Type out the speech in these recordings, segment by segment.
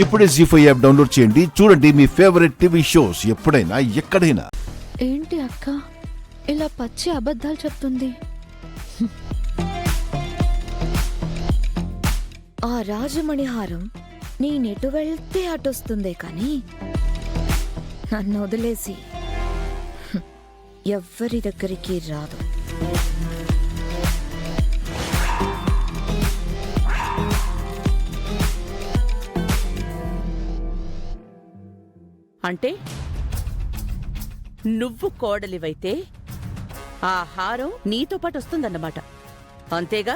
ఇప్పుడే జీ5 app download చేయండి. చూడండి మీ ఫేవరెట్ టీవీ షోస్ ఎప్పుడైనా ఎక్కడైనా. ఏంటి అక్క ఇలా పచ్చి అబద్ధాలు చెప్తుంది? ఆ రాజమణిహారం నేనెటు వెళ్తే అటొస్తుందే కాని నన్ను వదిలేసి ఎవ్వరి దగ్గరికి రాదు. అంటే నువ్వు కోడలివైతే ఆ హారం నీతో పాటు వస్తుందన్నమాట, అంతేగా?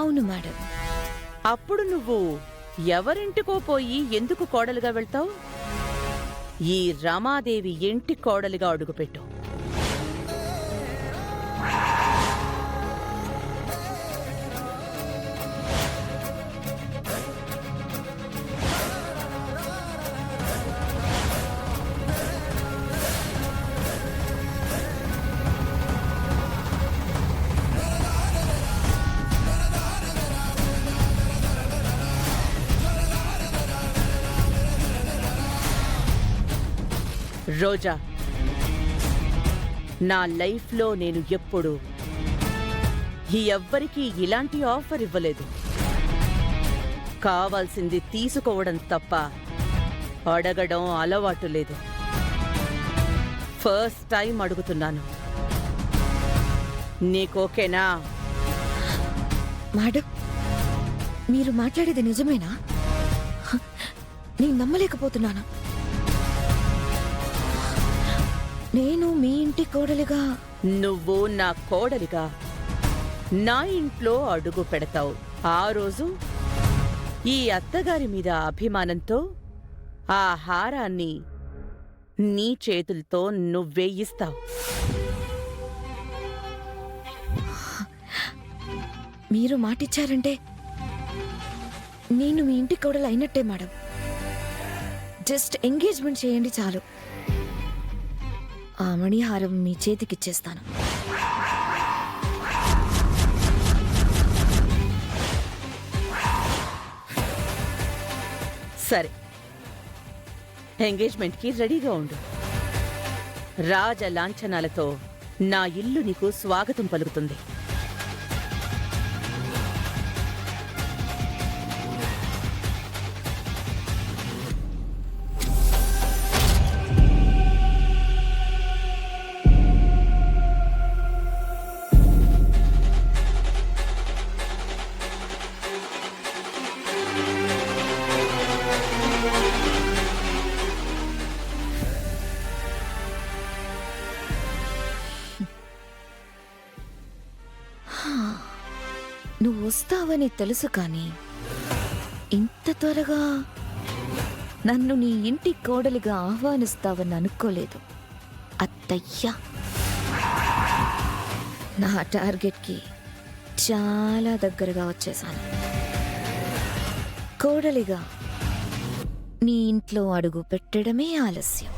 అవును మేడం. అప్పుడు నువ్వు ఎవరింటికో పోయి ఎందుకు కోడలుగా వెళ్తావు? ఈ రమాదేవి ఇంటి కోడలిగా అడుగుపెట్టు. రోజా, నా లైఫ్లో నేను ఎప్పుడు ఎవ్వరికీ ఇలాంటి ఆఫర్ ఇవ్వలేదు. కావాల్సింది తీసుకోవడం తప్ప అడగడం అలవాటు లేదు. ఫస్ట్ టైం అడుగుతున్నాను. నీకోకేనా? మేడం, మీరు మాట్లాడేది నిజమేనా? నేను నమ్మలేకపోతున్నాను. నేను మీ ఇంటి కోడలిగా? నువ్వు నా కోడలిగా నా ఇంట్లో అడుగు పెడతావు. ఆ రోజు ఈ అత్తగారి మీద అభిమానంతో ఆ హారాన్ని నీ చేతులతో నువ్వే ఇస్తావు. మీరు మాటిచ్చారంటే నేను మీ ఇంటి కోడలు అయినట్టే మేడం. జస్ట్ ఎంగేజ్మెంట్ చేయండి చాలు. ఆ మణిహారం మీ చేతికిచ్చేస్తాను. సరే, ఎంగేజ్మెంట్కి రెడీగా ఉండు. రాజ లాంఛనాలతో నా ఇల్లు నీకు స్వాగతం పలుకుతుంది. నువ్వు వస్తావని తెలుసు కానీ ఇంత త్వరగా నన్ను నీ ఇంటి కోడలిగా ఆహ్వానిస్తావని అనుకోలేదు అత్తయ్య. నా టార్గెట్కి చాలా దగ్గరగా వచ్చేసాను. కోడలిగా నీ ఇంట్లో అడుగు పెట్టడమే ఆలస్యం.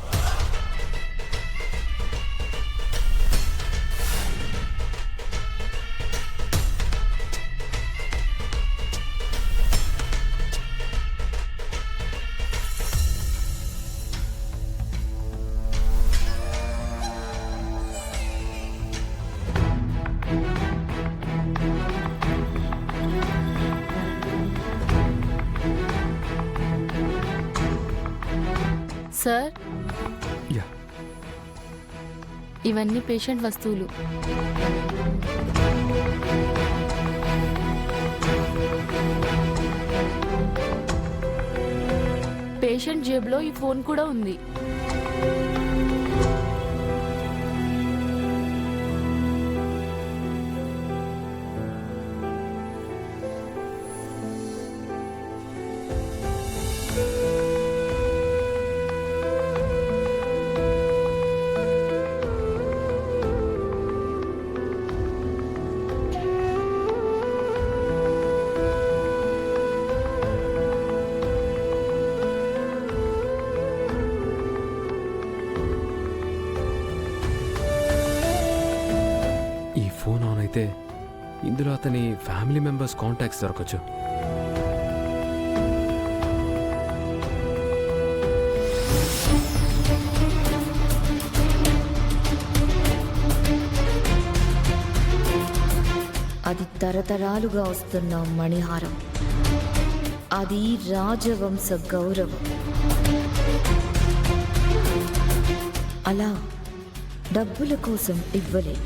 సార్, యా, ఇవన్నీ పేషెంట్ వస్తువులు. పేషెంట్ జేబులో ఈ ఫోన్ కూడా ఉంది. ఈ ఫోన్ ఆన్ అయితే ఇందులో అతని ఫ్యామిలీ మెంబర్స్ కాంటాక్ట్స్ దొరకచ్చు. అది తరతరాలుగా వస్తున్న మణిహారం. అది రాజవంశ గౌరవం. అలా డబ్బుల కోసం ఇవ్వలే.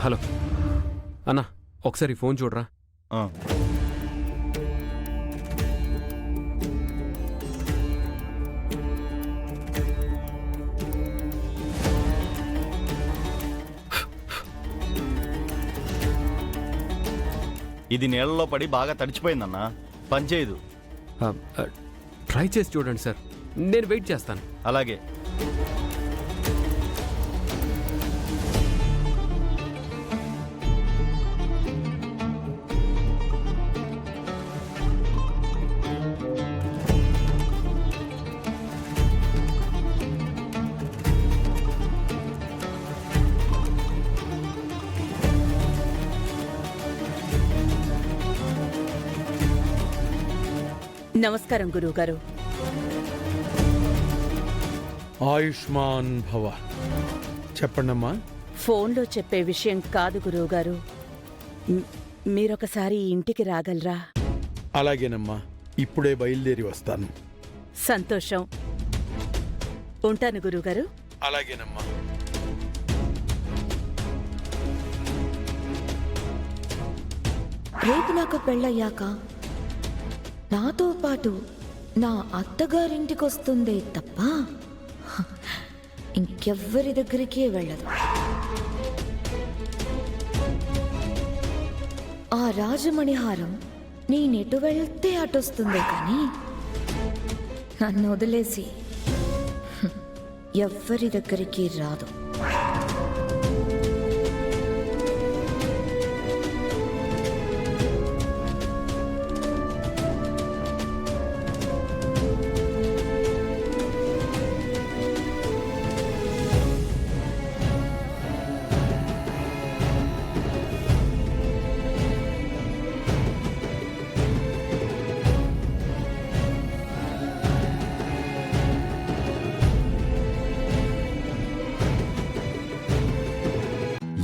హలో అన్నా, ఒకసారి ఫోన్ చూడరా. ఇది నీళ్ళలో పడి బాగా తడిచిపోయిందన్నా, పనిచేయదు. ట్రై చేసి చూడండి సార్, నేను వెయిట్ చేస్తాను. అలాగే. నమస్కారం గురువుగారు. ఆయుష్మాన్ భవ. చెప్పండమ్మా. ఫోన్లో చెప్పే విషయం కాదు గురువుగారు. మీరొకసారి ఇంటికి రాగలరా? అలాగేనమ్మా, ఇప్పుడే బయలుదేరి వస్తాను. సంతోషం. ఉంటాను గురువుగారు. అలాగేనమ్మా. రేపు నాకు పెళ్ళయ్యాక నాతో పాటు నా అత్తగారింటికి వస్తుందే తప్ప ఇంకెవ్వరి దగ్గరికి వెళ్ళదు. ఆ రాజమణిహారం నేనెటు వెళ్తే అటొస్తుందే కానీ నన్ను వదిలేసి ఎవ్వరి దగ్గరికి రాదు.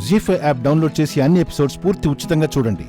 జీ5 యాప్ డౌన్లోడ్ చేసి అన్ని ఎపిసోడ్స్ పూర్తి ఉచితంగా చూడండి.